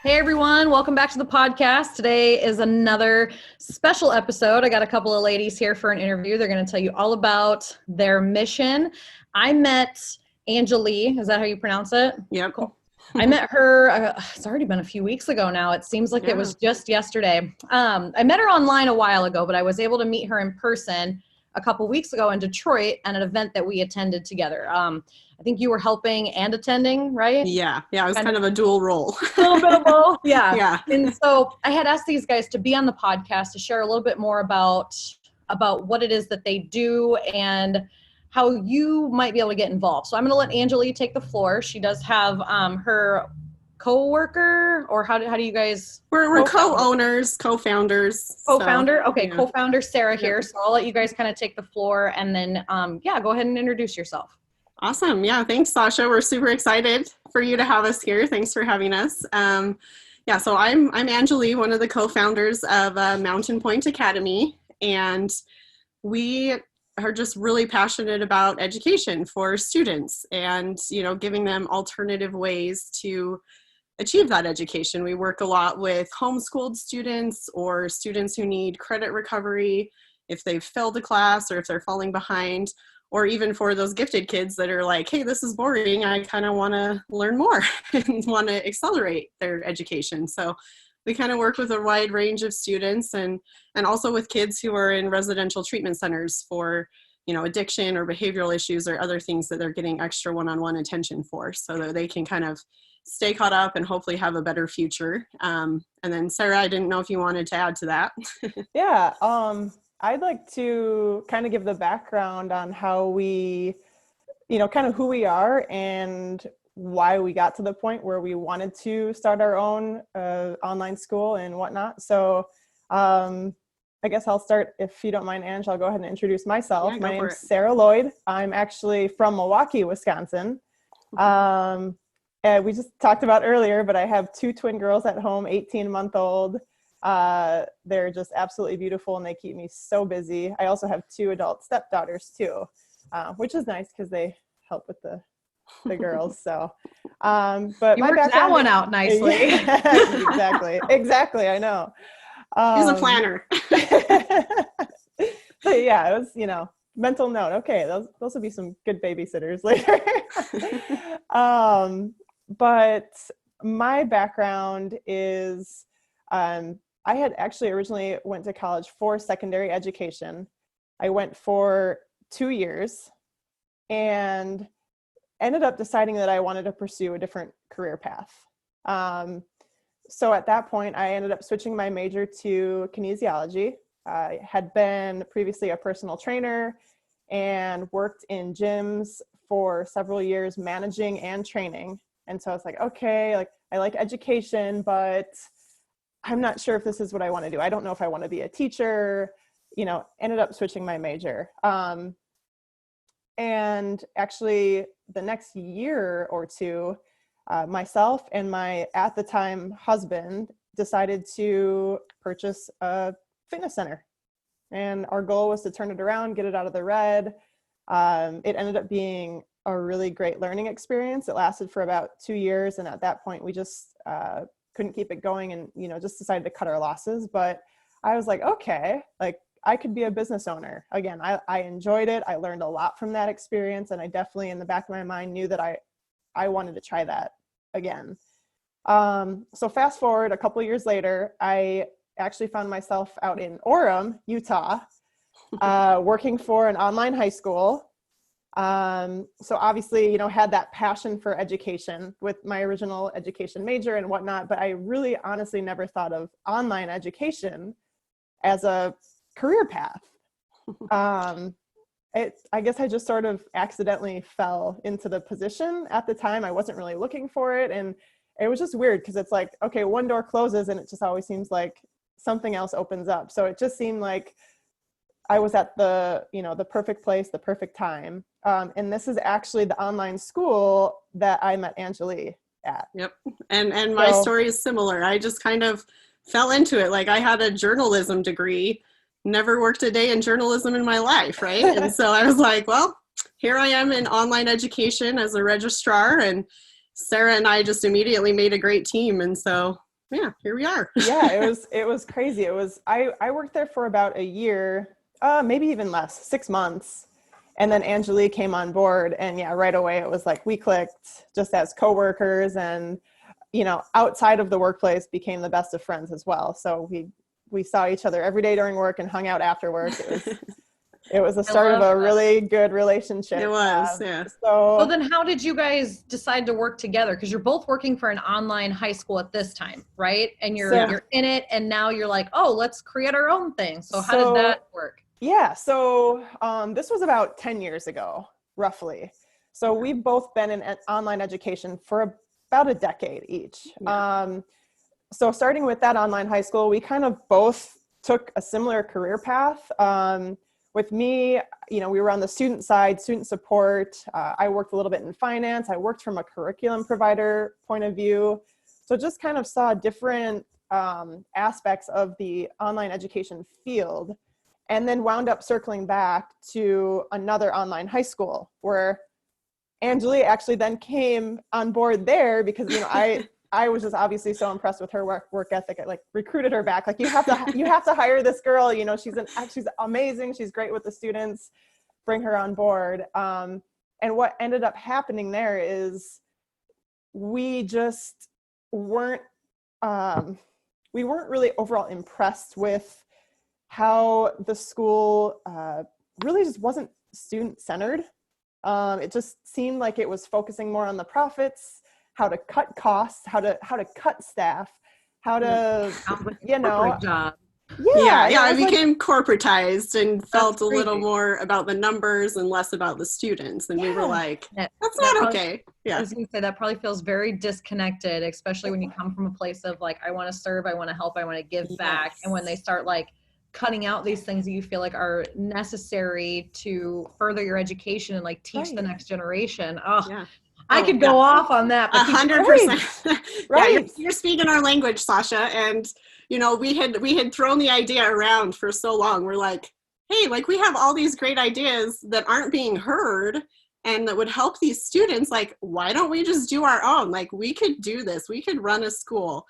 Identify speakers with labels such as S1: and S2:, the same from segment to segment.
S1: Hey everyone, welcome back to the podcast. Today is another special episode. I got a couple of ladies here for an interview. They're going to tell you all about their mission. I met Anjilee. Is that how you pronounce it?
S2: Yeah.
S1: Cool. I met her, it's already been a few weeks ago now. It seems like It was just yesterday. I met her online a while ago, but I was able to meet her in person a couple weeks ago in Detroit at an event that we attended together. I think you were helping and attending, right?
S2: Yeah. It was kind of a dual role.
S1: A little bit of both. Yeah.
S2: Yeah.
S1: And so I had asked these guys to be on the podcast to share a little bit more about what it is that they do and how you might be able to get involved. So I'm going to let Anjilee take the floor. She does have her co-worker, or how do you guys?
S2: We're co-owners, co-founders.
S1: Co-founder?
S2: So,
S1: okay, yeah. Co-founder Sara here. So I'll let you guys kind of take the floor and then, go ahead and introduce yourself.
S2: Awesome. Yeah. Thanks, Sasha. We're super excited for you to have us here. Thanks for having us. So I'm Anjilee, one of the co-founders of Mountain Point Academy, and we are just really passionate about education for students and, giving them alternative ways to achieve that education. We work a lot with homeschooled students or students who need credit recovery if they've failed a class or if they're falling behind, or even for those gifted kids that are like, hey, this is boring. I kind of want to learn more and want to accelerate their education. So we kind of work with a wide range of students and also with kids who are in residential treatment centers for, addiction or behavioral issues or other things that they're getting extra one-on-one attention for, so that they can kind of stay caught up and hopefully have a better future. And then Sara, I didn't know if you wanted to add to that.
S3: Yeah. I'd like to kind of give the background on how we, kind of who we are and why we got to the point where we wanted to start our own online school and whatnot. So I guess I'll start, if you don't mind, Ange. I'll go ahead and introduce myself.
S2: Yeah,
S3: my name's Sara Lloyd. I'm actually from Milwaukee, Wisconsin. And we just talked about earlier, but I have two twin girls at home, 18-month-old. They're just absolutely beautiful and they keep me so busy. I also have two adult stepdaughters too, which is nice because they help with the girls. So, but
S1: you worked that one out nicely.
S3: Yeah, exactly. I know.
S2: He's a planner.
S3: So yeah, it was, mental note. Okay. Those will be some good babysitters later. But my background is, I had actually originally went to college for secondary education. I went for 2 years and ended up deciding that I wanted to pursue a different career path. So at that point, I ended up switching my major to kinesiology. I had been previously a personal trainer and worked in gyms for several years, managing and training. And so I was like, okay, I like education, but I'm not sure if this is what I want to do. I don't know if I want to be a teacher, ended up switching my major. And actually the next year or two, myself and my, at the time, husband decided to purchase a fitness center. And our goal was to turn it around, get it out of the red. It ended up being a really great learning experience. It lasted for about 2 years. And at that point, we just couldn't keep it going and, just decided to cut our losses. But I was like, okay, I could be a business owner. Again, I enjoyed it. I learned a lot from that experience. And I definitely, in the back of my mind, knew that I wanted to try that again. So fast forward a couple of years later, I actually found myself out in Orem, Utah, working for an online high school. So obviously, had that passion for education with my original education major and whatnot, but I really honestly never thought of online education as a career path. I guess I just sort of accidentally fell into the position at the time. I wasn't really looking for it. And it was just weird because it's like, okay, one door closes and it just always seems like something else opens up. So it just seemed like I was at the perfect place, the perfect time. And this is actually the online school that I met Anjilee at.
S2: Yep. And my story is similar. I just kind of fell into it. I had a journalism degree, never worked a day in journalism in my life, right? And so I was like, well, here I am in online education as a registrar, and Sara and I just immediately made a great team. And so yeah, here we are.
S3: Yeah, it was crazy. I worked there for about a year, maybe even less, 6 months. And then Anjilee came on board, and yeah, right away it was like we clicked just as coworkers, and outside of the workplace became the best of friends as well. So we saw each other every day during work and hung out after work. It was the start of a really good relationship.
S2: It was, yeah.
S1: So then how did you guys decide to work together? Because you're both working for an online high school at this time, right? And you're in it, and now you're like, oh, let's create our own thing. So how did that work?
S3: Yeah, so this was about 10 years ago, roughly. So we've both been in online education for about a decade each. Yeah. So starting with that online high school, we kind of both took a similar career path. With me, we were on the student side, student support. I worked a little bit in finance. I worked from a curriculum provider point of view. So just kind of saw different aspects of the online education field, and then wound up circling back to another online high school where Anjilee actually then came on board there because, I was just obviously so impressed with her work ethic. I recruited her back. You have to hire this girl. She's amazing. She's great with the students. Bring her on board. And what ended up happening there is we just weren't really overall impressed with how the school really just wasn't student-centered. It just seemed like it was focusing more on the profits, how to cut costs, how to cut staff, how to,
S1: job.
S3: Yeah,
S2: it became corporatized and felt a little more about the numbers and less about the students. And we were like, that's not okay. Yeah.
S1: I was going to say that probably feels very disconnected, especially when you come from a place of I want to serve, I want to help, I want to give back. And when they start cutting out these things that you feel like are necessary to further your education and teach the next generation. I could go off on that.
S2: 100%. Right. Yeah, you're speaking our language, Sasha. And, we had thrown the idea around for so long. We're like, hey, we have all these great ideas that aren't being heard and that would help these students. Why don't we just do our own? We could do this. We could run a school.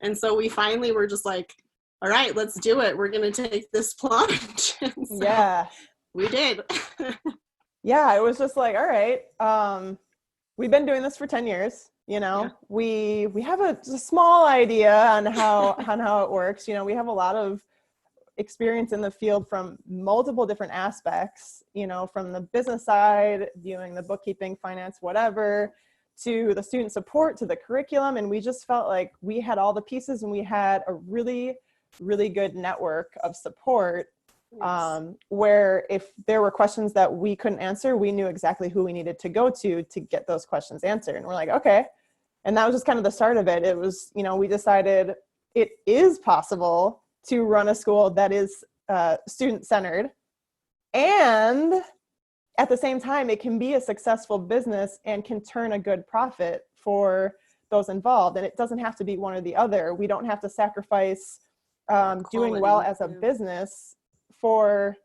S2: And so we finally were just like, all right, let's do it. We're going to take this plunge. So we did.
S3: Yeah, it was just all right. We've been doing this for 10 years. We have a small idea on how it works. We have a lot of experience in the field from multiple different aspects, from the business side, viewing the bookkeeping, finance, whatever, to the student support, to the curriculum. And we just felt like we had all the pieces, and we had a really, really good network of support, where if there were questions that we couldn't answer, we knew exactly who we needed to go to get those questions answered. And we're like, okay. And that was just kind of the start of it. It was, we decided it is possible to run a school that is student-centered, and at the same time, it can be a successful business and can turn a good profit for those involved. And it doesn't have to be one or the other. We don't have to sacrifice doing well as a business for,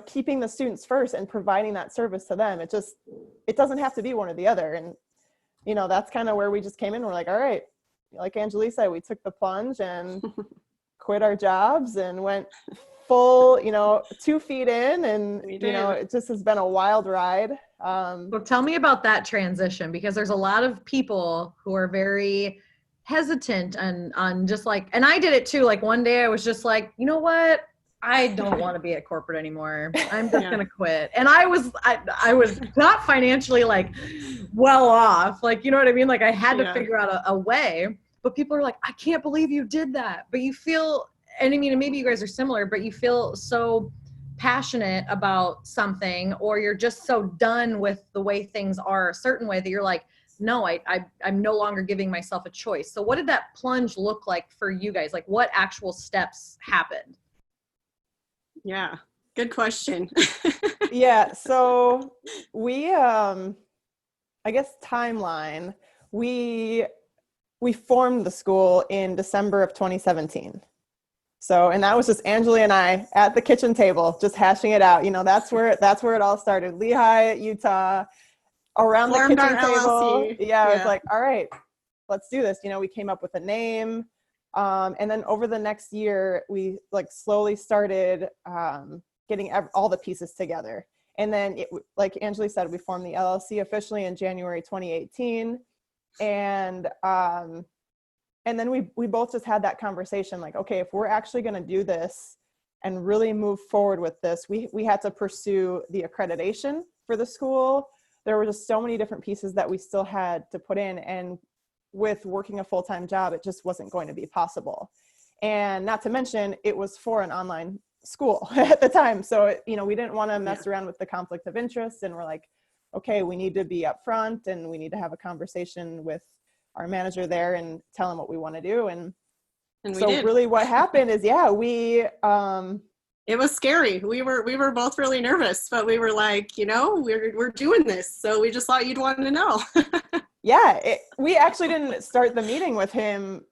S3: keeping the students first and providing that service to them. It doesn't have to be one or the other. And, that's kind of where we just came in. We're like, all right, like Anjilee said, we took the plunge and quit our jobs and went full, 2 feet in, and, it just has been a wild ride.
S1: Well, tell me about that transition, because there's a lot of people who are very hesitant on just and I did it too. One day I was just like, you know what? I don't want to be at corporate anymore. I'm just going to quit. And I was not financially well off. You know what I mean? I had to figure out a way, but people are like, I can't believe you did that. But you feel, and I mean, maybe you guys are similar, but you feel so passionate about something, or you're just so done with the way things are a certain way that you're like, no, I'm no longer giving myself a choice. So what did that plunge look like for you guys? What actual steps happened?
S2: Yeah, good question.
S3: Yeah, so we, I guess timeline, we formed the school in December of 2017. So, and that was just Anjilee and I at the kitchen table, just hashing it out. That's where it all started. Lehigh, Utah, around the kitchen table. Yeah, it's like, all right, let's do this. We came up with a name. And then over the next year, we like slowly started getting all the pieces together. And then, like Anjilee said, we formed the LLC officially in January 2018. And then we both just had that conversation, like, okay, if we're actually going to do this and really move forward with this, we had to pursue the accreditation for the school. There were just so many different pieces that we still had to put in. And with working a full-time job, it just wasn't going to be possible. And not to mention, it was for an online school at the time. So, we didn't want to mess around with the conflict of interest. And we're like, okay, we need to be upfront and we need to have a conversation with our manager there and tell him what we want to do. And so
S2: did.
S3: Really what happened is,
S2: it was scary. We were both really nervous, but we were like, we're doing this. So we just thought you'd want to know.
S3: We actually didn't start the meeting with him,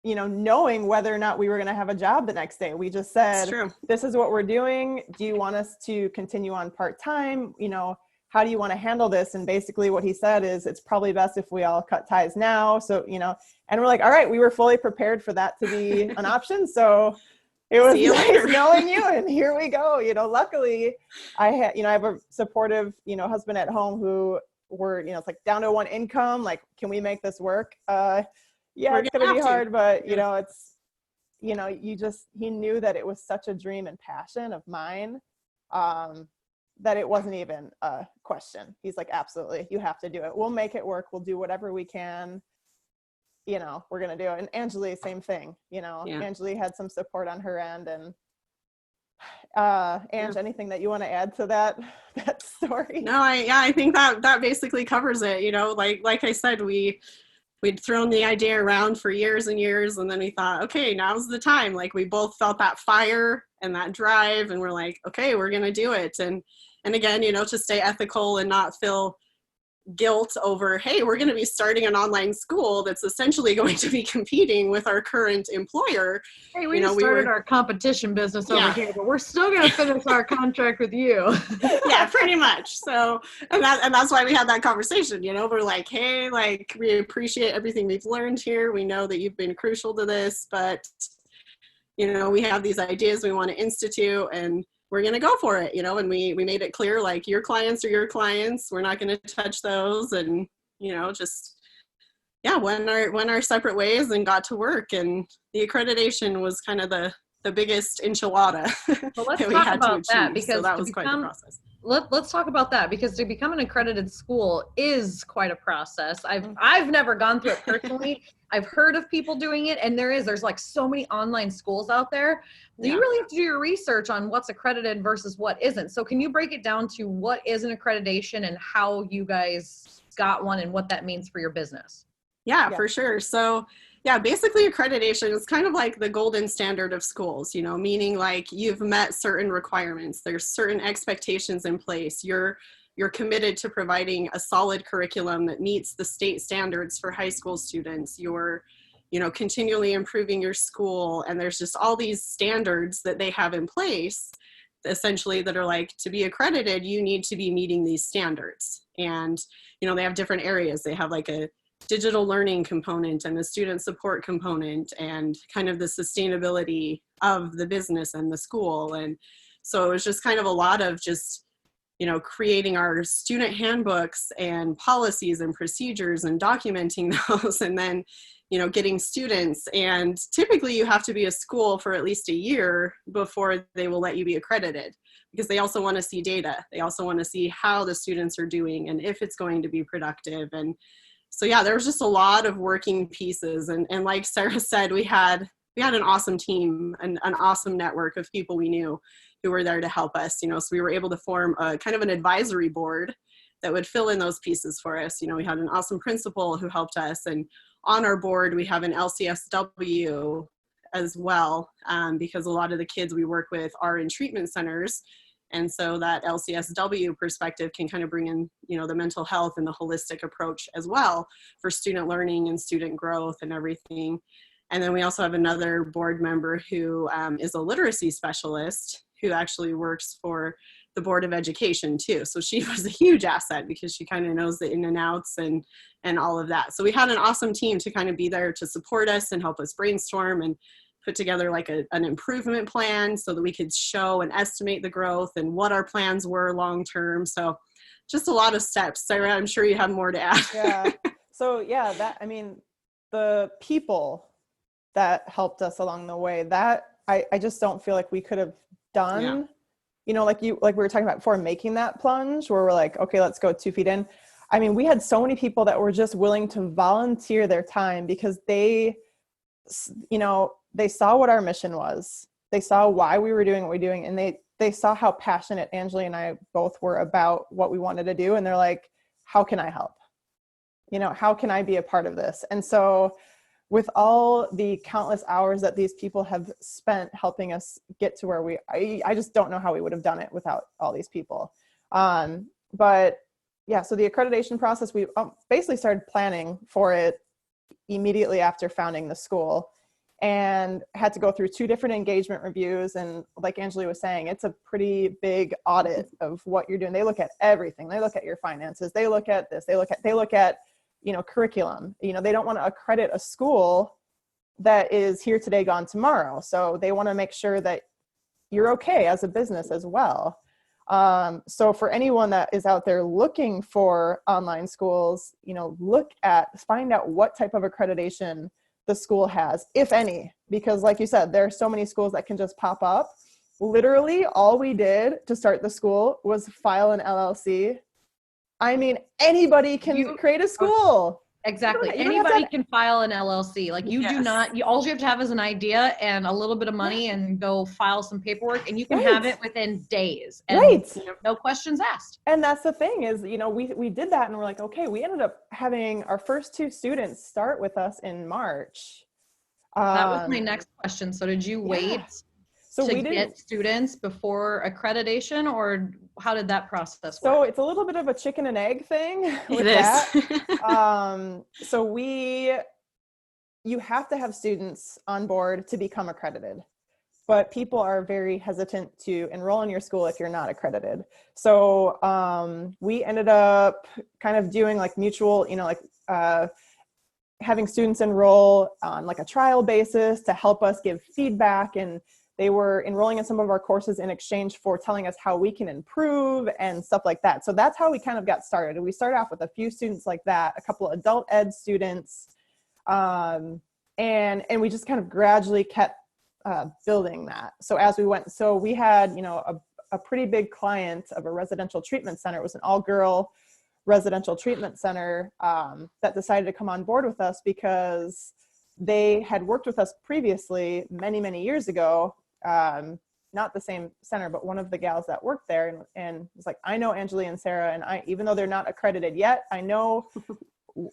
S3: knowing whether or not we were going to have a job the next day. We just said, this is what we're doing. Do you want us to continue on part-time? How do you want to handle this? And basically what he said is, it's probably best if we all cut ties now. So, and we're like, all right, we were fully prepared for that to be an option. So it was nice knowing you, and here we go. Luckily I have a supportive, husband at home who it's like down to one income. Like, can we make this work? It's going to be hard, but it's, he knew that it was such a dream and passion of mine, that it wasn't even a question. He's like, absolutely, you have to do it. We'll make it work. We'll do whatever we can. We're going to do it. And Anjilee, same thing. Anjilee had some support on her end. And Ange, anything that you want to add to that story?
S2: No, I think that basically covers it. Like I said, we'd thrown the idea around for years and years, and then we thought, okay, now's the time. Like, we both felt that fire and that drive, and we're like, okay, we're going to do it. And again, to stay ethical and not feel guilt over, hey, we're going to be starting an online school that's essentially going to be competing with our current employer.
S1: Hey, we started our competition business over here, but we're still going to finish our contract with you.
S2: Yeah, pretty much. So, and that's why we had that conversation. We're like, hey, like, we appreciate everything we've learned here. We know that you've been crucial to this, but we have these ideas we want to institute, and we're going to go for it, and we made it clear, like, your clients are your clients. We're not going to touch those. And, went our separate ways and got to work. And the accreditation was kind of the biggest enchilada that we had to achieve. Because so that was quite the process.
S1: Let's talk about that, because to become an accredited school is quite a process. I've never gone through it personally. I've heard of people doing it, and there's like so many online schools out there. You really have to do your research on what's accredited versus what isn't. So can you break it down to what is an accreditation and how you guys got one and what that means for your business?
S2: Yeah, for sure. So basically accreditation is kind of like the golden standard of schools, meaning like you've met certain requirements. There's certain expectations in place. You're committed to providing a solid curriculum that meets the state standards for high school students. You're, continually improving your school. And there's just all these standards that they have in place, essentially, that are like, to be accredited, you need to be meeting these standards. And, they have different areas. They have like a digital learning component and the student support component and kind of the sustainability of the business and the school. And so it was just kind of a lot of just, creating our student handbooks and policies and procedures and documenting those, and then, getting students. And typically you have to be a school for at least a year before they will let you be accredited, because they also want to see data. They also want to see how the students are doing and if it's going to be productive. And so, there was just a lot of working pieces. And like Sara said, we had an awesome team and an awesome network of people we knew who were there to help us, so we were able to form a kind of an advisory board that would fill in those pieces for us. We had an awesome principal who helped us, and on our board, we have an LCSW as well, because a lot of the kids we work with are in treatment centers. And so that LCSW perspective can kind of bring in, the mental health and the holistic approach as well for student learning and student growth and everything. And then we also have another board member who is a literacy specialist who actually works for the Board of Education too. So she was a huge asset because she kind of knows the in and outs and all of that. So we had an awesome team to kind of be there to support us and help us brainstorm and put together like an improvement plan so that we could show and estimate the growth and what our plans were long term. So just a lot of steps. Sarah, I'm sure you have more to add.
S3: Yeah. So yeah, the people that helped us along the way, that I just don't feel like we could have done, like we were talking about before, making that plunge where we're like, okay, let's go 2 feet in. I mean, we had so many people that were just willing to volunteer their time because they saw what our mission was. They saw why we were doing what we're doing. And they saw how passionate Anjilee and I both were about what we wanted to do. And they're like, how can I help? How can I be a part of this? And so with all the countless hours that these people have spent helping us get to where I just don't know how we would have done it without all these people. But yeah, so the accreditation process, we basically started planning for it immediately after founding the school and had to go through 2 different engagement reviews. And like Anjilee was saying, it's a pretty big audit of what you're doing. They look at everything. They look at your finances. They look at this. They look at curriculum. They don't want to accredit a school that is here today, gone tomorrow. So they want to make sure that you're okay as a business as well. So for anyone that is out there looking for online schools, find out what type of accreditation the school has, if any, because like you said, there are so many schools that can just pop up. Literally all we did to start the school was file an LLC. I mean, anybody can create a school.
S1: Exactly. Anybody can file an LLC. Like you do not, all you have to have is an idea and a little bit of money and go file some paperwork and you can have it within days. And no questions asked.
S3: And that's the thing is, we did that and we're like, okay, we ended up having our first 2 students start with us in March.
S1: That was my next question. So did you wait to get students before accreditation, or how did that process work?
S3: So it's a little bit of a chicken and egg thing with that. So you have to have students on board to become accredited, but people are very hesitant to enroll in your school if you're not accredited. So we ended up kind of doing like mutual, having students enroll on like a trial basis to help us give feedback, and they were enrolling in some of our courses in exchange for telling us how we can improve and stuff like that. So that's how we kind of got started. We started off with a few students like that, a couple of adult ed students, and we just kind of gradually kept building that. So as we went, so we had, a pretty big client of a residential treatment center. It was an all-girl residential treatment center that decided to come on board with us because they had worked with us previously many, many years ago. Not the same center, but one of the gals that worked there and was like, I know Anjilee and Sara, and even though they're not accredited yet, I know,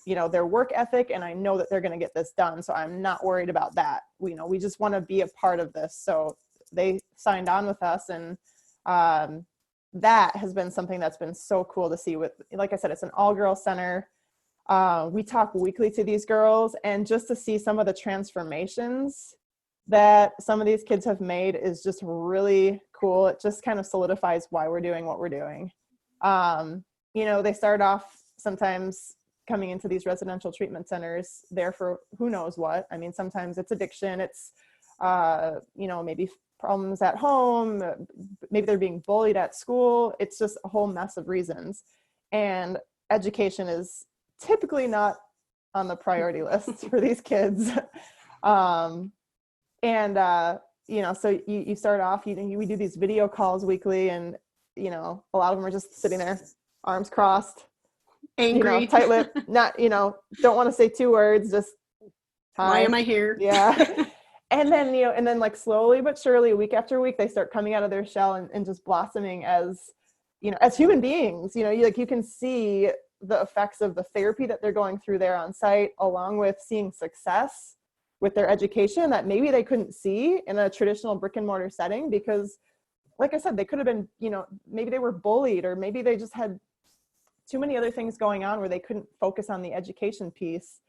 S3: their work ethic, and I know that they're going to get this done. So I'm not worried about that. We just want to be a part of this. So they signed on with us, and that has been something that's been so cool to see. With, like I said, it's an all-girl center. We talk weekly to these girls, and just to see some of the transformations that some of these kids have made is just really cool. It just kind of solidifies why we're doing what we're doing. They start off sometimes coming into these residential treatment centers there for who knows what. I mean, sometimes it's addiction. It's, maybe problems at home. Maybe they're being bullied at school. It's just a whole mess of reasons. And education is typically not on the priority list for these kids. So you start off, we do these video calls weekly, and, a lot of them are just sitting there, arms crossed,
S2: angry,
S3: tight lip, not, don't want to say 2 words, just, hi.
S2: Why am I here?
S3: Yeah. And then, like slowly but surely, week after week, they start coming out of their shell and just blossoming as human beings. You can see the effects of the therapy that they're going through there on site, along with seeing success with their education that maybe they couldn't see in a traditional brick and mortar setting, because like I said, they could have been, maybe they were bullied, or maybe they just had too many other things going on where they couldn't focus on the education piece.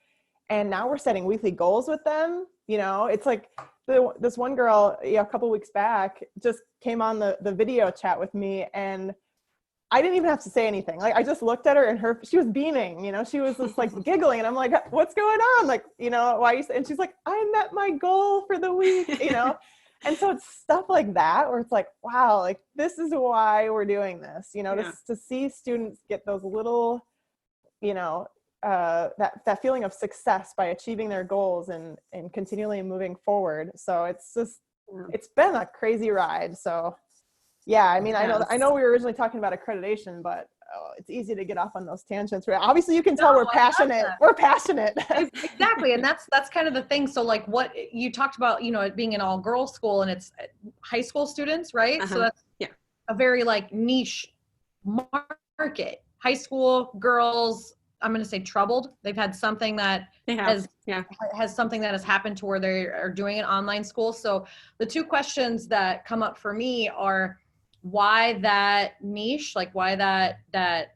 S3: And now we're setting weekly goals with them. You know, it's like this one girl, a couple weeks back just came on the video chat with me, and I didn't even have to say anything. Like, I just looked at her and she was beaming, you know, she was just like giggling, and I'm like, what's going on? Like, you know, why are you and she's like, I met my goal for the week, you know? And so it's stuff like that where it's like, wow, like this is why we're doing this, you know, to see students get those little, you know, that feeling of success by achieving their goals and continually moving forward. So it's been a crazy ride. So yeah, I mean, I know we were originally talking about accreditation, but it's easy to get off on those tangents. Obviously, you can tell we're passionate. We're passionate.
S1: Exactly, and that's kind of the thing. So, like, what you talked about, you know, it being an all-girls school, and it's high school students, right? So that's a very like niche market. High school girls, I'm going to say troubled. They've had something that has something that has happened to where they are doing an online school. So the two questions that come up for me are, why that niche, like why that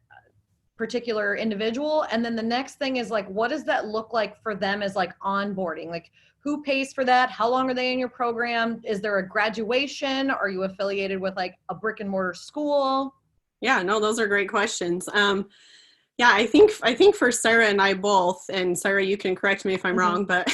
S1: particular individual? And then the next thing is like, what does that look like for them as like onboarding? Like, who pays for that? How long are they in your program? Is there a graduation? Are you affiliated with like a brick and mortar school?
S2: Yeah, no, those are great questions. Yeah, I think for Sara and I both, and Sara, you can correct me if I'm wrong, but,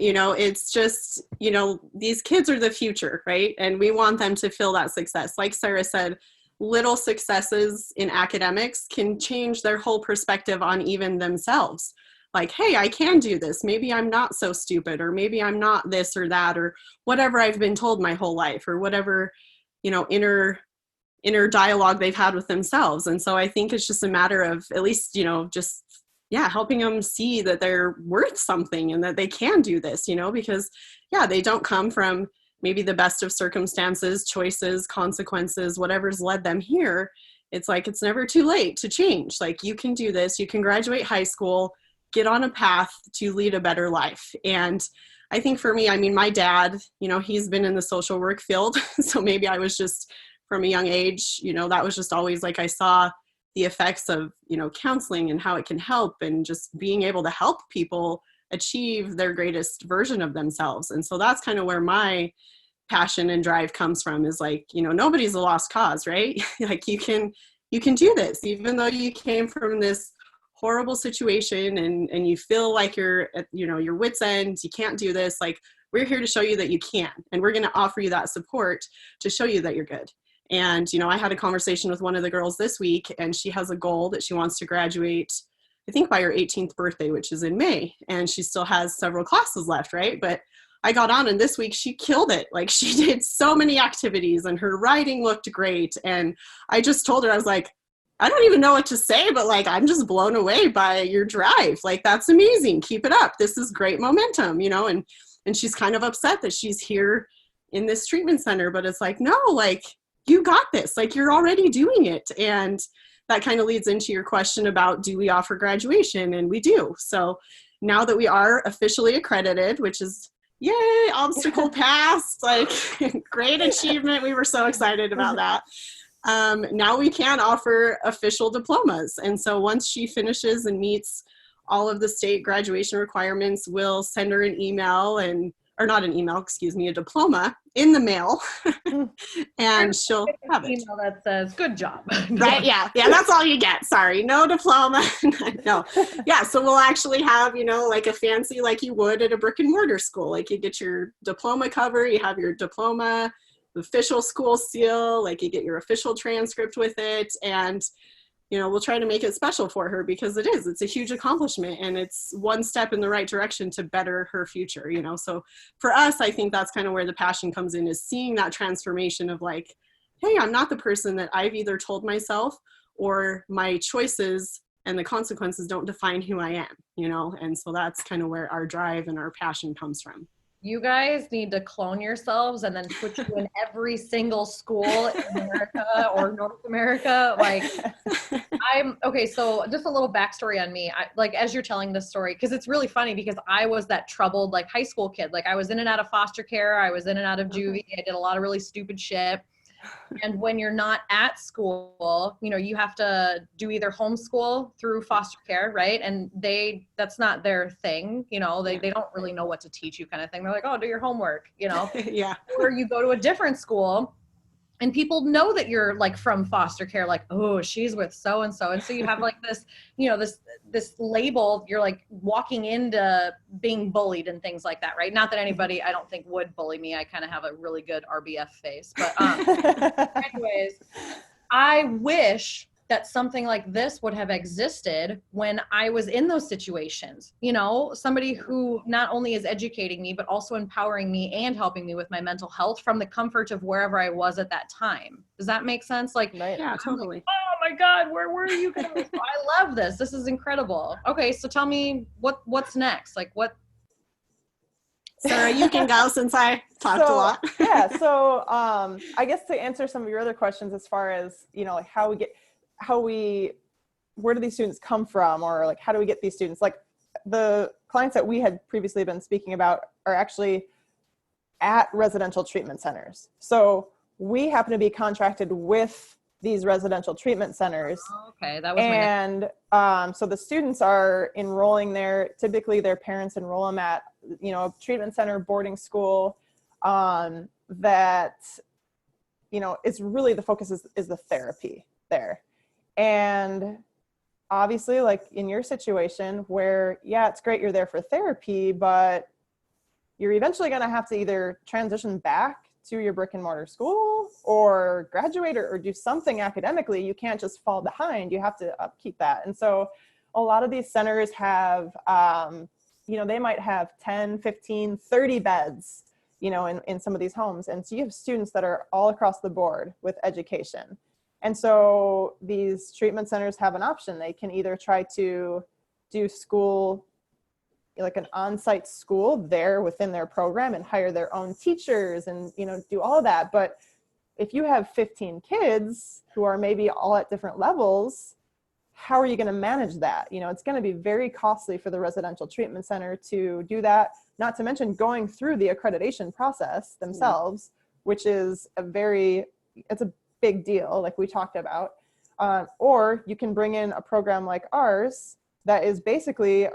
S2: you know, it's just, you know, these kids are the future, right? And we want them to feel that success. Like Sara said, little successes in academics can change their whole perspective on even themselves. Like, hey, I can do this. Maybe I'm not so stupid, or maybe I'm not this or that, or whatever I've been told my whole life, or whatever, you know, inner dialogue they've had with themselves. And so I think it's just a matter of at least, you know, just, helping them see that they're worth something and that they can do this, you know, because they don't come from maybe the best of circumstances, choices, consequences, whatever's led them here. It's like, it's never too late to change. Like, you can do this, you can graduate high school, get on a path to lead a better life. And I think for me, I mean, my dad, you know, he's been in the social work field. So maybe I was just, from a young age, you know, that was just always like, I saw the effects of, you know, counseling and how it can help, and just being able to help people achieve their greatest version of themselves. And so that's kind of where my passion and drive comes from, is like, you know, nobody's a lost cause, right? Like, you can do this, even though you came from this horrible situation and you feel like you're at, you know, your wit's end, you can't do this. Like, we're here to show you that you can, and we're going to offer you that support to show you that you're good. And, you know, I had a conversation with one of the girls this week, and she has a goal that she wants to graduate, I think by her 18th birthday, which is in May. And she still has several classes left, right? But I got on, and this week she killed it. Like, she did so many activities, and her writing looked great. And I just told her, I was like, I don't even know what to say, but like, I'm just blown away by your drive. Like, that's amazing. Keep it up. This is great momentum, you know? And she's kind of upset that she's here in this treatment center, but it's like, no, like, you got this, like, you're already doing it. And that kind of leads into your question about, do we offer graduation? And we do. So now that we are officially accredited, which is, yay, obstacle passed, like, great achievement. We were so excited about that. Now we can offer official diplomas. And so once she finishes and meets all of the state graduation requirements, we'll send her an email, or not an email, excuse me, a diploma in the mail, and she'll have it.
S1: Email that says, good job.
S2: Right, yeah, that's all you get. Sorry, no diploma. No. Yeah, so we'll actually have, you know, like a fancy, like you would at a brick and mortar school. Like, you get your diploma cover, you have your diploma, the official school seal, like you get your official transcript with it, and you know, we'll try to make it special for her, because it's a huge accomplishment, and it's one step in the right direction to better her future, you know? So for us, I think that's kind of where the passion comes in, is seeing that transformation of like, hey, I'm not the person that I've either told myself, or my choices and the consequences don't define who I am, you know? And so that's kind of where our drive and our passion comes from.
S1: You guys need to clone yourselves and then put you in every single school in America or North America. Like, okay, so just a little backstory on me. Like, as you're telling this story, because it's really funny, because I was that troubled, like, high school kid. Like, I was in and out of foster care. I was in and out of juvie. I did a lot of really stupid shit. And when you're not at school, you know, you have to do either homeschool through foster care, right? And that's not their thing, you know, they don't really know what to teach you kind of thing. They're like, oh, do your homework, you know?
S2: Yeah.
S1: Or you go to a different school and people know that you're like from foster care, like, oh, she's with so-and-so. And so you have like this, you know, this label, you're like walking into being bullied and things like that, right? Not that anybody, I don't think, would bully me. I kind of have a really good RBF face. But anyways, I wish that something like this would have existed when I was in those situations. You know, somebody who not only is educating me, but also empowering me and helping me with my mental health from the comfort of wherever I was at that time. Does that make sense? Like,
S2: Yeah, totally.
S1: like, oh my God, where were you going? I love this. This is incredible. Okay, so tell me what's next? Like what?
S2: Sarah, you can go since I talked a lot.
S3: Yeah, so I guess to answer some of your other questions as far as, you know, like where do these students come from, or like how do we get these students? Like the clients that we had previously been speaking about are actually at residential treatment centers. So we happen to be contracted with these residential treatment centers.
S1: Okay, that was
S3: and so the students are enrolling there. Typically their parents enroll them at, you know, a treatment center, boarding school, that, you know, it's really the focus is the therapy there. And obviously, like in your situation where, yeah, it's great you're there for therapy, but you're eventually going to have to either transition back to your brick and mortar school or graduate or do something academically. You can't just fall behind. You have to upkeep that. And so a lot of these centers have, you know, they might have 10, 15, 30 beds, you know, in some of these homes. And so you have students that are all across the board with education. And so these treatment centers have an option. They can either try to do school, like an on-site school there within their program and hire their own teachers and, you know, do all of that. But if you have 15 kids who are maybe all at different levels, how are you going to manage that? You know, it's going to be very costly for the residential treatment center to do that, not to mention going through the accreditation process themselves, which is it's a big deal, like we talked about. Or you can bring in a program like ours that is basically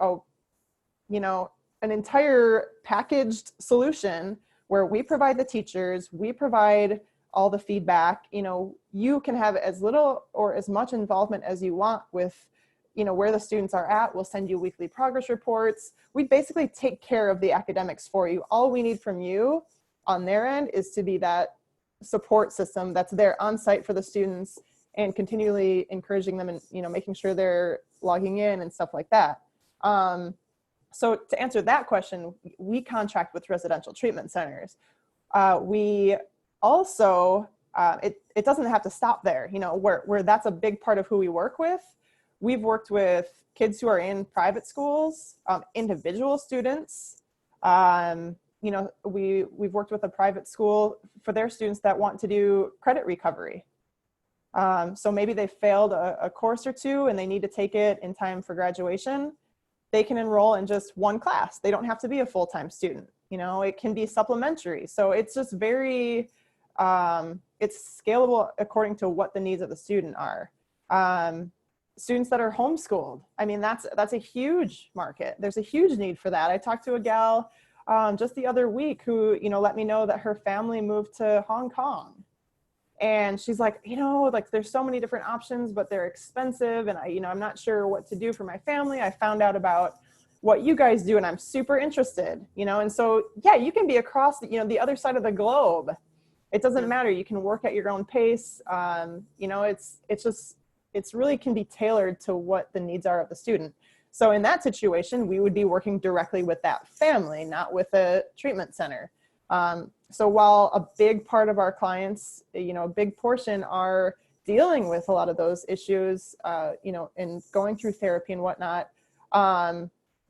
S3: you know, an entire packaged solution where we provide the teachers, we provide all the feedback. You know, you can have as little or as much involvement as you want with, you know, where the students are at. We'll send you weekly progress reports. We basically take care of the academics for you. All we need from you on their end is to be that support system that's there on site for the students and continually encouraging them and, you know, making sure they're logging in and stuff like that. So to answer that question, we contract with residential treatment centers. We also, it doesn't have to stop there, you know, where that's a big part of who we work with. We've worked with kids who are in private schools, individual students. You know, we've worked with a private school for their students that want to do credit recovery. So maybe they failed a course or two and they need to take it in time for graduation. They can enroll in just one class. They don't have to be a full-time student. You know, it can be supplementary. So it's just very, it's scalable according to what the needs of the student are. Students that are homeschooled, I mean, that's a huge market. There's a huge need for that. I talked to a gal just the other week who, you know, let me know that her family moved to Hong Kong. And she's like, you know, like there's so many different options, but they're expensive. And I'm not sure what to do for my family. I found out about what you guys do and I'm super interested, you know? And so, yeah, you can be across, you know, the other side of the globe. It doesn't matter. You can work at your own pace. You know, it's really can be tailored to what the needs are of the student. So in that situation, we would be working directly with that family, not with a treatment center. So while a big part of our clients, you know, a big portion are dealing with a lot of those issues, you know, and going through therapy and whatnot,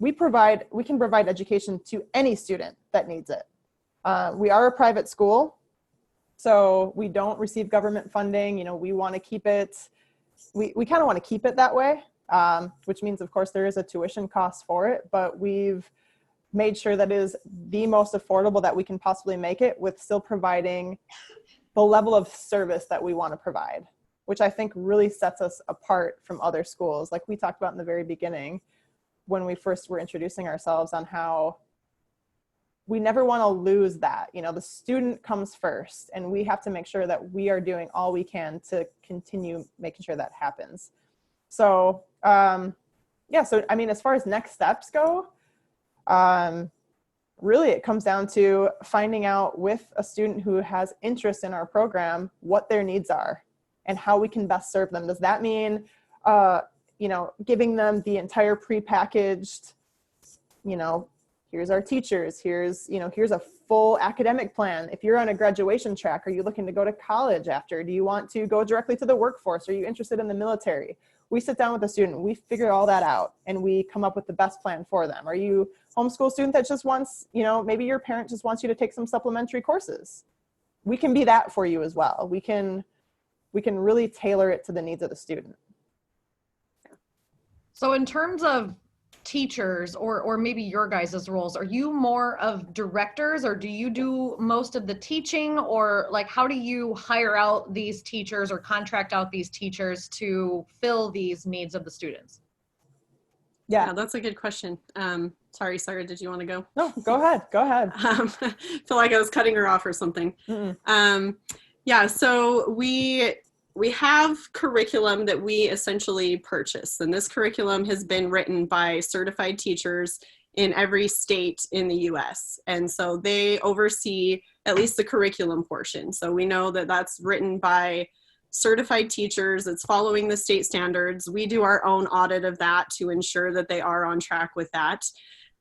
S3: we can provide education to any student that needs it. We are a private school, so we don't receive government funding. You know, we want to keep it, we kind of want to keep it that way, which means, of course, there is a tuition cost for it, but we've made sure that it is the most affordable that we can possibly make it with still providing the level of service that we want to provide, which I think really sets us apart from other schools. Like we talked about in the very beginning, when we first were introducing ourselves, on how we never want to lose that. You know, the student comes first, and we have to make sure that we are doing all we can to continue making sure that happens. So, yeah, so I mean, as far as next steps go, really it comes down to finding out with a student who has interest in our program what their needs are and how we can best serve them. Does that mean, you know, giving them the entire prepackaged, you know, here's our teachers, here's a full academic plan. If you're on a graduation track, are you looking to go to college after? Do you want to go directly to the workforce? Are you interested in the military? We sit down with the student, we figure all that out, and we come up with the best plan for them. Are you a homeschool student that just wants, you know, maybe your parent just wants you to take some supplementary courses? We can be that for you as well. We can really tailor it to the needs of the student.
S1: So in terms of teachers, or maybe your guys' roles, are you more of directors, or do you do most of the teaching, or like how do you hire out these teachers or contract out these teachers to fill these needs of the students?
S2: Yeah, that's a good question. Sorry, Sarah, did you want to go?
S3: No, go ahead.
S2: I feel like I was cutting her off or something. Yeah, so we have curriculum that we essentially purchase, and this curriculum has been written by certified teachers in every state in the US. And so they oversee at least the curriculum portion. So we know that that's written by certified teachers. It's following the state standards. We do our own audit of that to ensure that they are on track with that.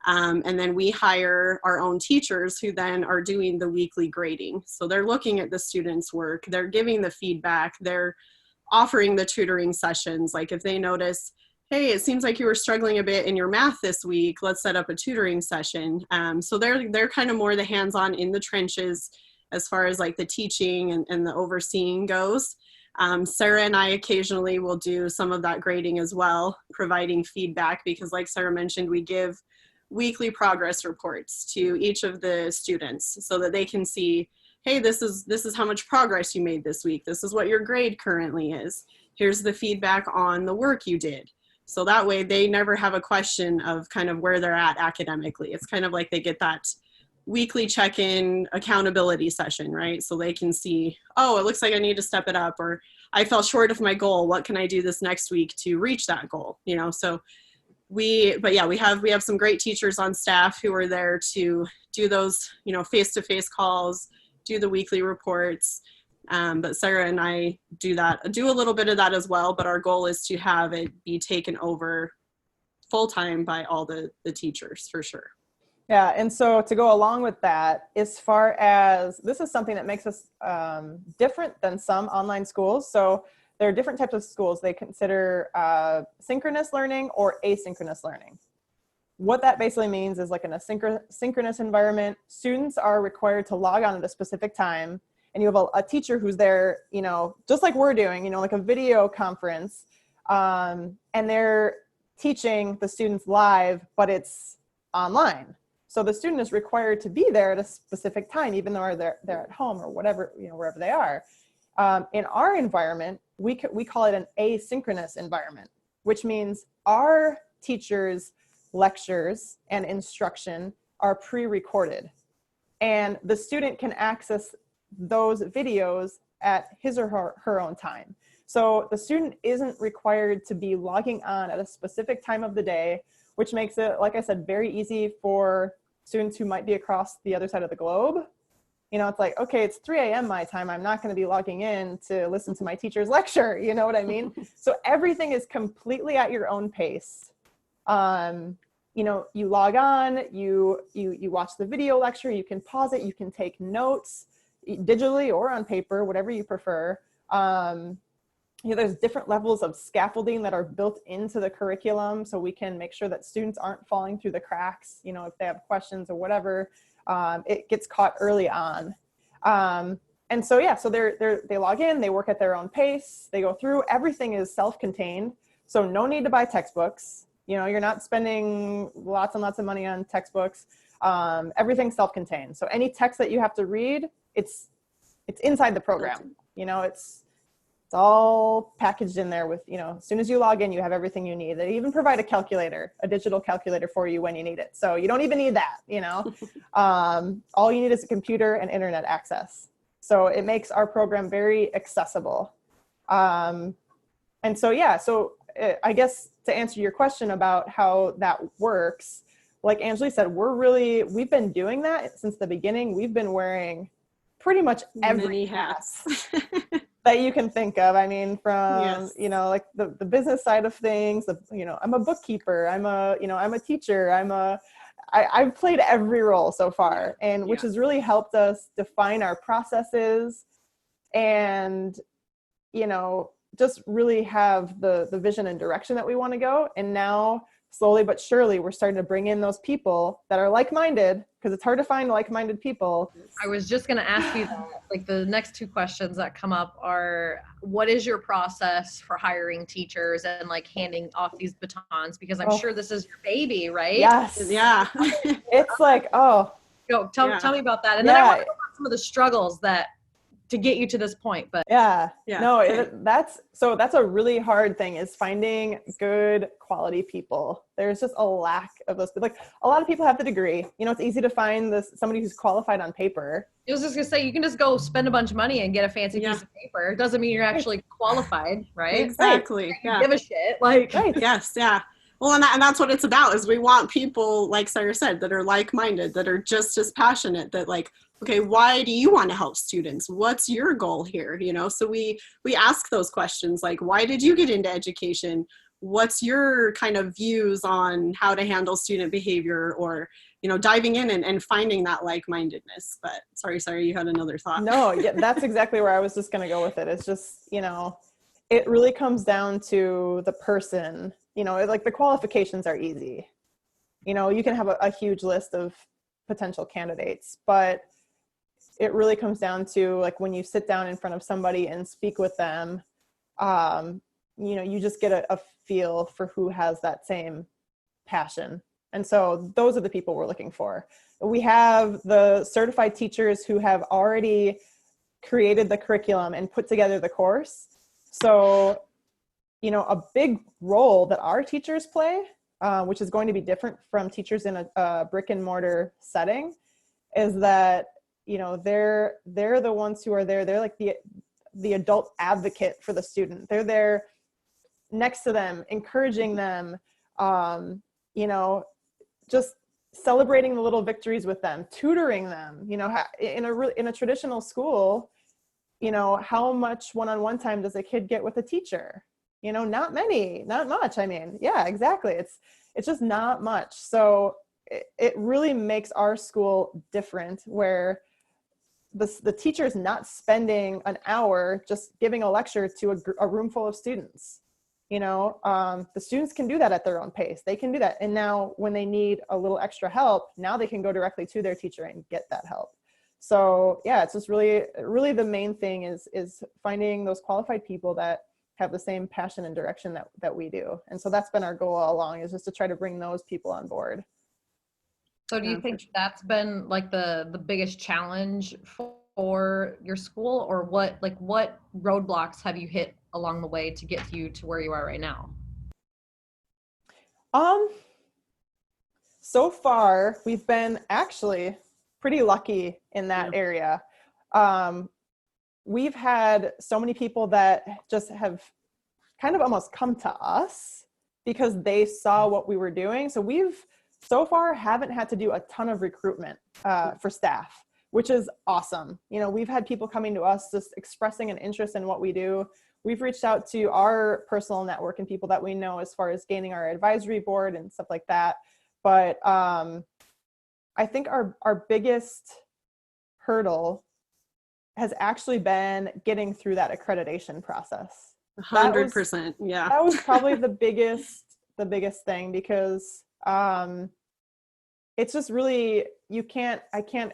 S2: And then we hire our own teachers who then are doing the weekly grading. So they're looking at the students' work, they're giving the feedback, they're offering the tutoring sessions. Like if they notice, hey, it seems like you were struggling a bit in your math this week, let's set up a tutoring session. So they're kind of more the hands-on in the trenches as far as like the teaching and the overseeing goes. Sara and I occasionally will do some of that grading as well, providing feedback, because like Sara mentioned, we give weekly progress reports to each of the students so that they can see, hey, this is how much progress you made this week. This is what your grade currently is. Here's the feedback on the work you did. So that way they never have a question of kind of where they're at academically. It's kind of like they get that weekly check-in accountability session, right? So they can see, oh, it looks like I need to step it up, or I fell short of my goal. What can I do this next week to reach that goal? You know, so we have some great teachers on staff who are there to do those, you know, face-to-face calls, do the weekly reports. But Sara and I do a little bit of that as well, but our goal is to have it be taken over full-time by all the teachers for sure.
S3: Yeah, and so to go along with that, as far as this is something that makes us different than some online schools. So there are different types of schools. They consider synchronous learning or asynchronous learning. What that basically means is, like in a synchronous environment, students are required to log on at a specific time, and you have a teacher who's there, you know, just like we're doing, you know, like a video conference, and they're teaching the students live, but it's online. So the student is required to be there at a specific time, even though they're at home or whatever, you know, wherever they are. In our environment, we call it an asynchronous environment, which means our teachers' lectures and instruction are pre-recorded, and the student can access those videos at his or her own time. So the student isn't required to be logging on at a specific time of the day, which makes it, like I said, very easy for students who might be across the other side of the globe. You know, it's like, okay, it's 3 a.m. my time. I'm not going to be logging in to listen to my teacher's lecture. You know what I mean? So everything is completely at your own pace. You know, you log on, you watch the video lecture, you can pause it, you can take notes digitally or on paper, whatever you prefer. You know, there's different levels of scaffolding that are built into the curriculum, so we can make sure that students aren't falling through the cracks. You know, if they have questions or whatever, it gets caught early on. And so, yeah, so they log in, they work at their own pace, they go through, everything is self-contained. So no need to buy textbooks. You know, you're not spending lots and lots of money on textbooks. Everything's self-contained. So any text that you have to read, it's it's inside the program. You know, it's all packaged in there with, you know, as soon as you log in, you have everything you need. They even provide a calculator, a digital calculator for you when you need it. So you don't even need that, you know. All you need is a computer and internet access. So it makes our program very accessible. And so, yeah, so I guess to answer your question about how that works, like Anjilee said, we've been doing that since the beginning. We've been wearing pretty much every hats that you can think of. I mean, from, you know, like the business side of things, you know, I'm a bookkeeper, I'm a teacher, I've played every role so far, and which has really helped us define our processes and, you know, just really have the vision and direction that we want to go. And now slowly but surely we're starting to bring in those people that are like-minded, because it's hard to find like-minded people.
S1: I was just going to ask you that. Like, the next two questions that come up are, what is your process for hiring teachers and like handing off these batons? Because I'm sure this is your baby, right?
S3: Yes.
S2: Yeah.
S3: It's like, tell
S1: me about that. And then I want to know about some of the struggles that to get you to this point. But that's a really hard thing, is finding good quality people. There's just a lack of those. Like, a lot of people have the degree, you know, it's easy to find somebody who's qualified on paper. I was just gonna say, you can just go spend a bunch of money and get a fancy piece of paper. It doesn't mean you're actually qualified, right?
S2: Exactly.
S1: Right. Give a shit. Like,
S2: yes. Yeah. Well, and that's what it's about, is we want people, like Sara said, that are like-minded, that are just as passionate, that like, okay, why do you want to help students? What's your goal here? You know, so we ask those questions, like, why did you get into education? What's your kind of views on how to handle student behavior, or, you know, diving in and finding that like-mindedness. But sorry, you had another thought.
S3: No, that's exactly where I was just going to go with it. It's just, you know, it really comes down to the person. You know, like, the qualifications are easy. You know, you can have a huge list of potential candidates, but it really comes down to, like, when you sit down in front of somebody and speak with them, you know, you just get a feel for who has that same passion. And so those are the people we're looking for. We have the certified teachers who have already created the curriculum and put together the course. So, you know, a big role that our teachers play, which is going to be different from teachers in a brick and mortar setting, is that, you know, they're the ones who are there. They're like the adult advocate for the student. They're there next to them, encouraging them, you know, just celebrating the little victories with them, tutoring them. You know, in a traditional school, you know, how much one-on-one time does a kid get with a teacher? You know, not much. I mean, yeah, exactly. It's just not much. So it really makes our school different, where the teacher is not spending an hour just giving a lecture to a room full of students. You know, the students can do that at their own pace. They can do that. And now when they need a little extra help, now they can go directly to their teacher and get that help. So yeah, it's just really the main thing is finding those qualified people that have the same passion and direction that we do. And so that's been our goal all along, is just to try to bring those people on board.
S1: So do you think that's been like the biggest challenge for your school, or what roadblocks have you hit along the way to get you to where you are right now?
S3: So far we've been actually pretty lucky in that area. We've had so many people that just have kind of almost come to us because they saw what we were doing. So we've so far haven't had to do a ton of recruitment for staff, which is awesome. You know, we've had people coming to us just expressing an interest in what we do. We've reached out to our personal network and people that we know as far as gaining our advisory board and stuff like that. But I think our biggest hurdle has actually been getting through that accreditation process.
S2: 100%. Yeah.
S3: That was probably the biggest thing, because it's just really, I can't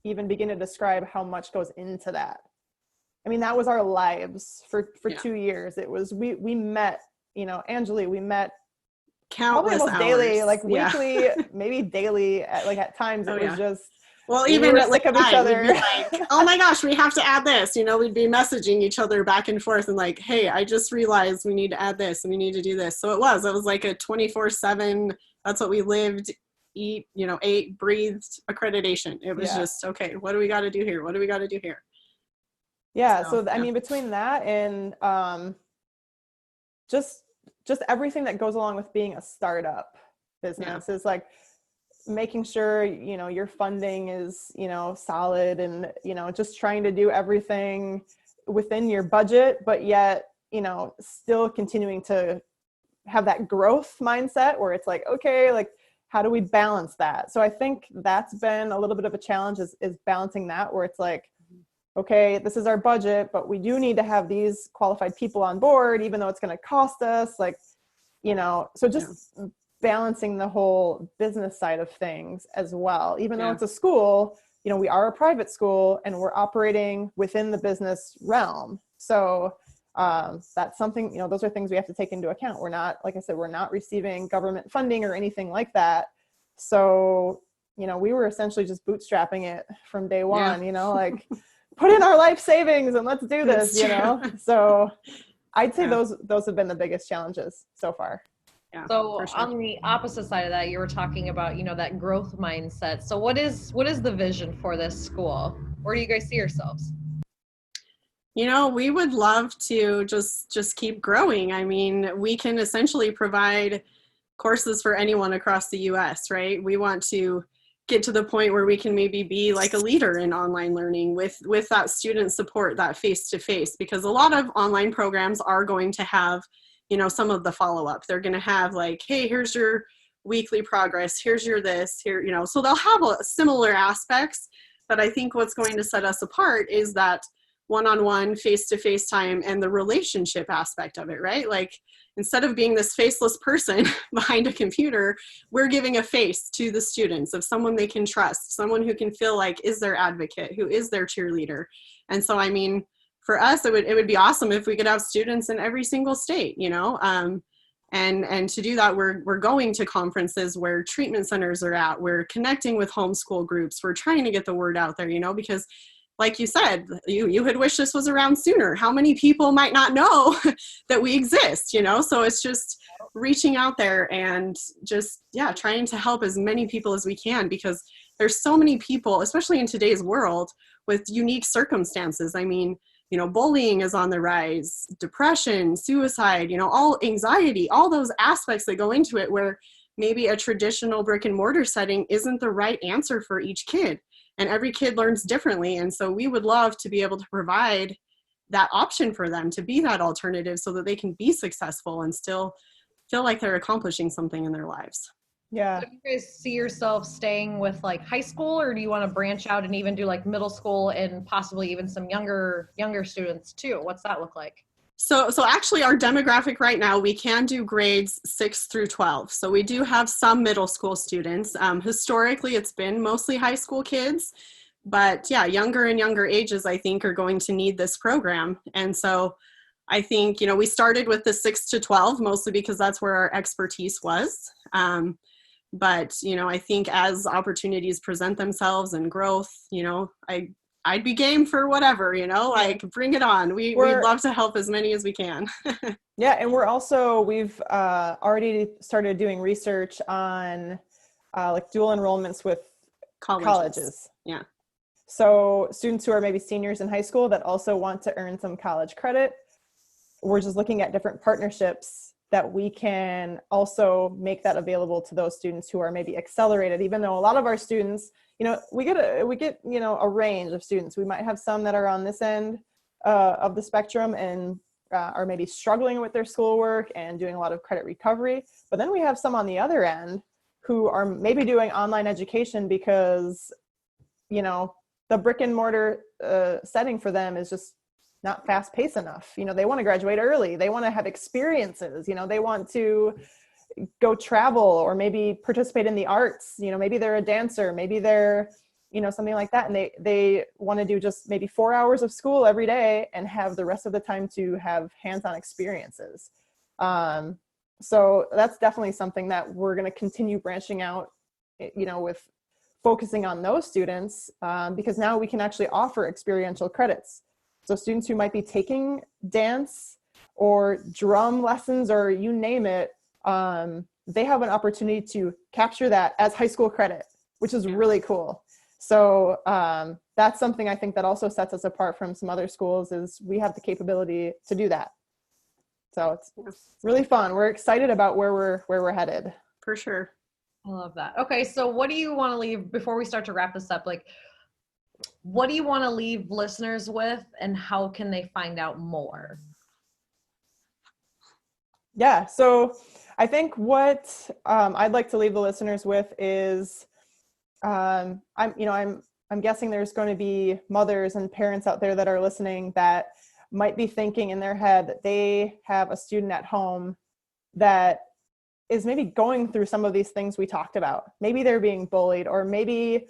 S3: even begin to describe how much goes into that. I mean, that was our lives for 2 years. It was, we met, you know, Anjilee, we met
S2: countless
S3: almost
S2: hours.
S3: Daily, like weekly, maybe daily, at times. It was just,
S2: Well,
S3: we
S2: even
S3: were
S2: at
S3: sick
S2: like
S3: of each
S2: night, we'd
S3: other.
S2: be like, oh my gosh, we have to add this. We'd be messaging each other back and forth and like, hey, I just realized we need to add this and we need to do this. So it was like a 24/7, that's what we lived, eat, ate, breathed accreditation. It was just, okay, what do we got to do here? What do we got to do here?
S3: Yeah. So I mean, between that and just everything that goes along with being a startup business is like making sure, your funding is, solid and, just trying to do everything within your budget, but yet, still continuing to have that growth mindset where it's like, okay, like, how do we balance that? So I think that's been a little bit of a challenge is balancing that, where it's like, okay, this is our budget, but we do need to have these qualified people on board, even though it's going to cost us, like, so just balancing the whole business side of things as well. Even though it's a school, we are a private school and we're operating within the business realm. So that's something, those are things we have to take into account. We're not, like I said, we're not receiving government funding or anything like that. So, we were essentially just bootstrapping it from day one, like put in our life savings and let's do this, So I'd say those have been the biggest challenges so far.
S1: Yeah, so on the opposite side of that, you were talking about, that growth mindset. So what is the vision for this school? Where do you guys see yourselves?
S2: We would love to just keep growing. I mean, we can essentially provide courses for anyone across the US, right? We want to get to the point where we can maybe be like a leader in online learning with that student support, that face-to-face, because a lot of online programs are going to have some of the follow-up. They're going to have like, hey, here's your weekly progress, here's your this, here, so they'll have similar aspects, but I think what's going to set us apart is that one-on-one face-to-face time and the relationship aspect of it, right? Like, instead of being this faceless person behind a computer, we're giving a face to the students of someone they can trust, someone who can feel like is their advocate, who is their cheerleader. And so, I mean, for us, it would be awesome if we could have students in every single state, and to do that, we're going to conferences where treatment centers are at, we're connecting with homeschool groups, we're trying to get the word out there, because like you said, you had wished this was around sooner. How many people might not know that we exist, So it's just reaching out there and just, trying to help as many people as we can, because there's so many people, especially in today's world, with unique circumstances. I mean, bullying is on the rise, depression, suicide, all anxiety, all those aspects that go into it, where maybe a traditional brick and mortar setting isn't the right answer for each kid. And every kid learns differently. And so we would love to be able to provide that option for them, to be that alternative, so that they can be successful and still feel like they're accomplishing something in their lives.
S3: Yeah.
S1: So do you guys see yourself staying with like high school, or do you want to branch out and even do like middle school and possibly even some younger students too? What's that look like?
S2: So actually our demographic right now, we can do grades 6 through 12. So we do have some middle school students. Historically, it's been mostly high school kids, but younger and younger ages, I think, are going to need this program. And so I think, we started with the 6 to 12, mostly because that's where our expertise was. But, I think as opportunities present themselves and growth, I'd be game for whatever, like bring it on. We'd love to help as many as we can.
S3: Yeah. And we've already started doing research on like dual enrollments with colleges.
S2: Yeah.
S3: So students who are maybe seniors in high school that also want to earn some college credit, we're just looking at different partnerships that we can also make that available to those students who are maybe accelerated, even though a lot of our students, we get a range of students. We might have some that are on this end of the spectrum and are maybe struggling with their schoolwork and doing a lot of credit recovery. But then we have some on the other end who are maybe doing online education because, the brick and mortar setting for them is just not fast paced enough. They want to graduate early. They want to have experiences, they want to go travel or maybe participate in the arts. Maybe they're a dancer, maybe they're, something like that. And they want to do just maybe 4 hours of school every day and have the rest of the time to have hands-on experiences. So that's definitely something that we're going to continue branching out, with focusing on those students because now we can actually offer experiential credits. So students who might be taking dance or drum lessons or you name it, they have an opportunity to capture that as high school credit, which is really cool. So that's something I think that also sets us apart from some other schools is we have the capability to do that. So it's really fun. We're excited about where we're headed.
S2: For sure.
S1: I love that. Okay, so what do you want to leave before we start to wrap this up? Like, what do you want to leave listeners with, and how can they find out more?
S3: Yeah, so I think what I'd like to leave the listeners with is, I'm guessing there's going to be mothers and parents out there that are listening that might be thinking in their head that they have a student at home that is maybe going through some of these things we talked about. Maybe they're being bullied, or maybe,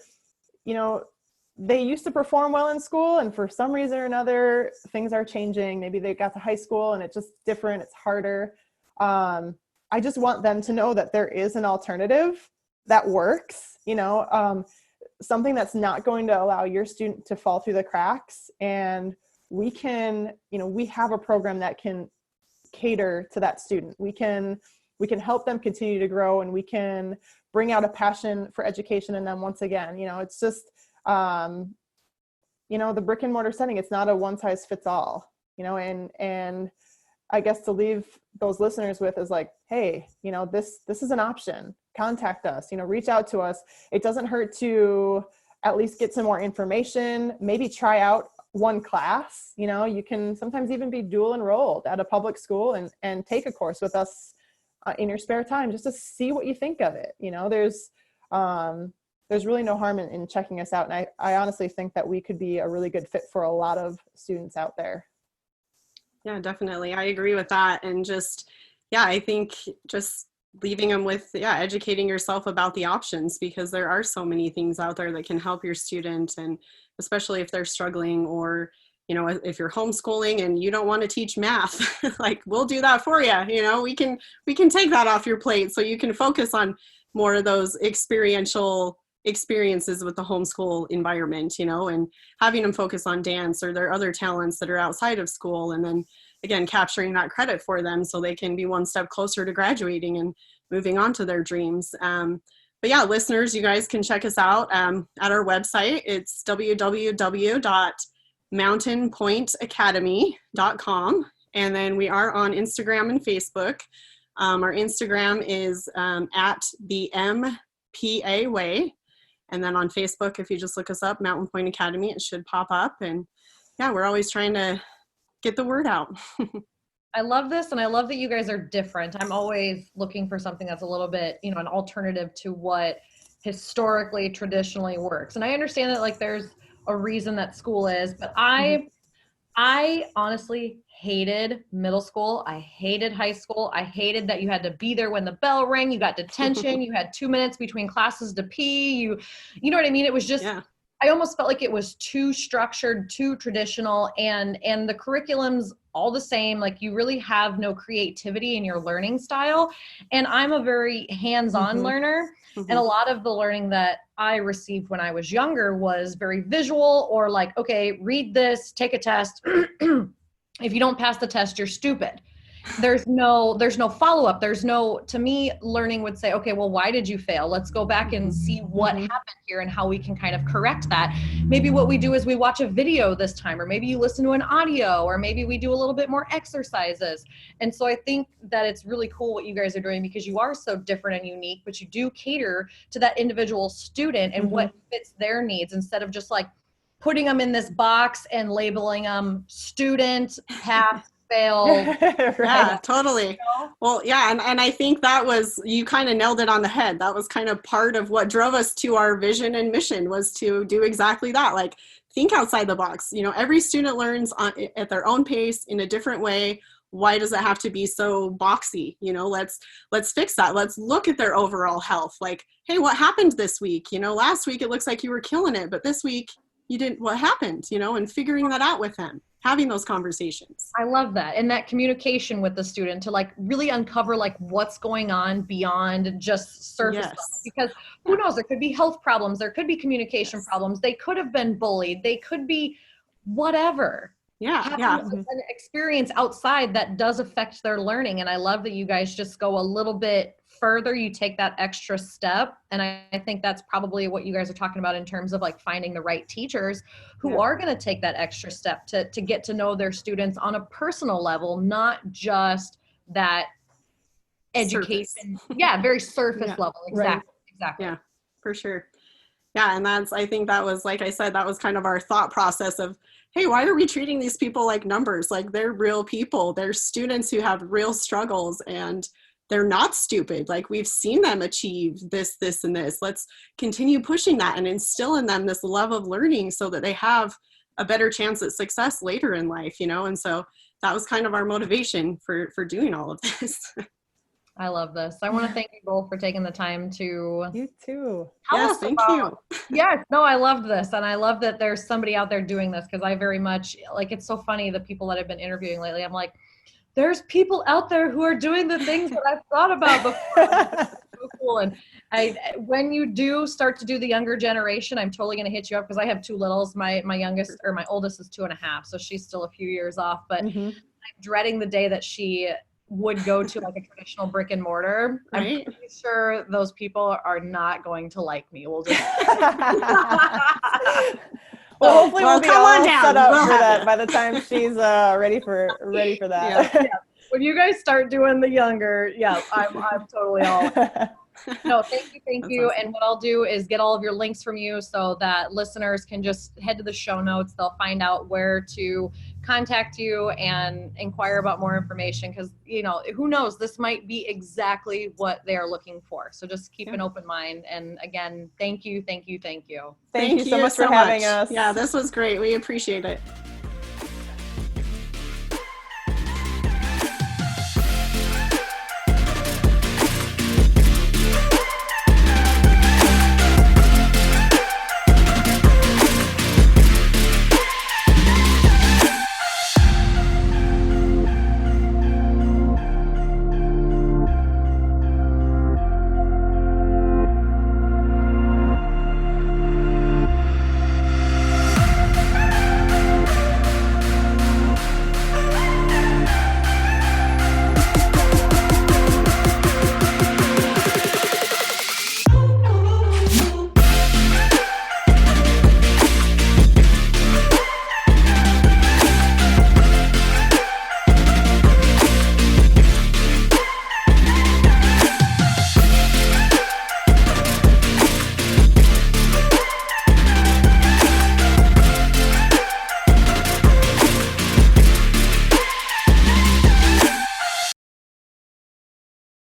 S3: they used to perform well in school and for some reason or another, things are changing. Maybe they got to high school and it's just different. It's harder. I just want them to know that there is an alternative that works, something that's not going to allow your student to fall through the cracks. And we can, we have a program that can cater to that student. We can help them continue to grow, and we can bring out a passion for education in them once again. It's just, the brick and mortar setting, it's not a one size fits all, and I guess to leave those listeners with is like, hey, this is an option. Contact us, reach out to us. It doesn't hurt to at least get some more information, maybe try out one class. You can sometimes even be dual enrolled at a public school and take a course with us in your spare time, just to see what you think of it. There's really no harm in checking us out. And I honestly think that we could be a really good fit for a lot of students out there.
S2: Yeah, definitely. I agree with that. And I think just leaving them with, educating yourself about the options, because there are so many things out there that can help your student. And especially if they're struggling, or, if you're homeschooling and you don't want to teach math, like we'll do that for you. We can take that off your plate so you can focus on more of those experiential experiences with the homeschool environment, and having them focus on dance or their other talents that are outside of school. And then again, capturing that credit for them so they can be one step closer to graduating and moving on to their dreams. But yeah, listeners, you guys can check us out at our website. It's www.mountainpointacademy.com. And then we are on Instagram and Facebook. Our Instagram is at the MPA Way. And then on Facebook, if you just look us up, Mountain Point Academy, it should pop up. And yeah, we're always trying to get the word out.
S1: I love this. And I love that you guys are different. I'm always looking for something that's a little bit, an alternative to what historically, traditionally works. And I understand that like there's a reason that school is, but I honestly hated middle school. I hated high school. I hated that you had to be there when the bell rang. You got detention. You had 2 minutes between classes to pee. You know what I mean? It was just, I almost felt like it was too structured, too traditional, and the curriculum's all the same. Like you really have no creativity in your learning style. And I'm a very hands-on learner. And a lot of the learning that I received when I was younger was very visual, or like, okay, read this, take a test. If you don't pass the test, you're stupid. There's no follow-up. To me, learning would say, okay, well, why did you fail? Let's go back and see what happened here and how we can kind of correct that. Maybe what we do is we watch a video this time, or maybe you listen to an audio, or maybe we do a little bit more exercises. And so I think that it's really cool what you guys are doing, because you are so different and unique, but you do cater to that individual student and what fits their needs, instead of just like putting them in this box and labeling them student, pass, fail.
S3: Right.
S2: Yeah, totally. Well, yeah. And I think you kind of nailed it on the head. That was kind of part of what drove us to our vision and mission, was to do exactly that. Like, think outside the box. Every student learns at their own pace in a different way. Why does it have to be so boxy? Let's fix that. Let's look at their overall health. Like, hey, what happened this week? Last week it looks like you were killing it, but this week what happened, and figuring that out with them, having those conversations.
S1: I love that. And that communication with the student to like really uncover like what's going on beyond just surface level. Because who knows, there could be health problems, there could be communication problems, they could have been bullied, they could be whatever. An experience outside that does affect their learning. And I love that you guys just go a little bit further, you take that extra step. And I think that's probably what you guys are talking about in terms of like finding the right teachers who are going to take that extra step to get to know their students on a personal level, not just that education. Very surface level. Exactly.
S2: Yeah, for sure. Yeah. And I think that was, like I said, that was kind of our thought process of, hey, why are we treating these people like numbers? Like they're real people. They're students who have real struggles and they're not stupid. Like we've seen them achieve this, and this. Let's continue pushing that and instill in them this love of learning so that they have a better chance at success later in life, And so that was kind of our motivation for doing all of this.
S1: I love this. I want to thank you both for taking the time to.
S3: You too.
S2: Yes, thank you.
S1: Yes, no, I loved this. And I love that there's somebody out there doing this because I very much, like, it's so funny, the people that I've been interviewing lately, I'm like, there's people out there who are doing the things that I've thought about before. So cool. And when you do start to do the younger generation, I'm totally going to hit you up because I have two littles. My oldest is 2.5. So she's still a few years off, but I'm dreading the day that she would go to like a traditional brick and mortar. Right. I'm pretty sure those people are not going to like me. We'll just
S3: well, hopefully we'll be all set up for that by the time she's ready for that.
S1: Yeah. When you guys start doing the younger, I'm totally all. No, thank you. Awesome. And what I'll do is get all of your links from you so that listeners can just head to the show notes. They'll find out where to contact you and inquire about more information because, who knows, this might be exactly what they're looking for. So just keep an open mind. And again, thank you.
S3: Thank you so much for having us.
S2: Yeah, this was great. We appreciate it.